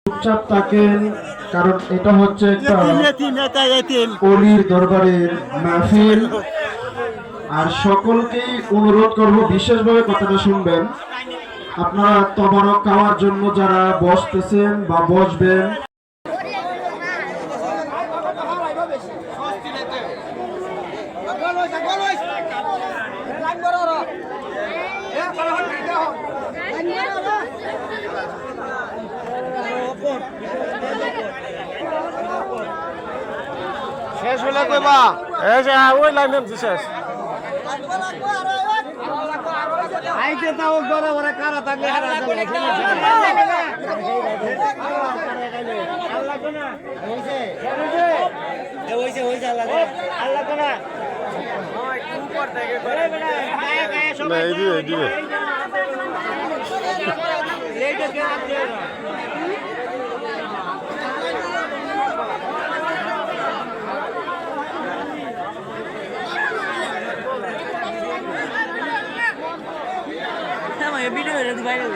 চুপচাপ থাকেন, কারণ এটা হচ্ছে একটা অলির দরবারের মাহফিল। আর সকলকেই অনুরোধ করব বিশেষভাবে কথাটা শুনবেন। আপনারা তবারক খাওয়ার জন্য যারা বসতেছেন বা বসবেন, শেষ হলে কইবা এই যে ওই লাইন শেষ আইতে তাও করে ওরে কারা থাকলে হারা যাবে আল্লাহ কোনা হইছে হইছে হইছে আল্লাহ আল্লাহ কোনা ওই উপর থেকে করে না এই দিবে লেটে কে আছে ভিডিও ভাইরাল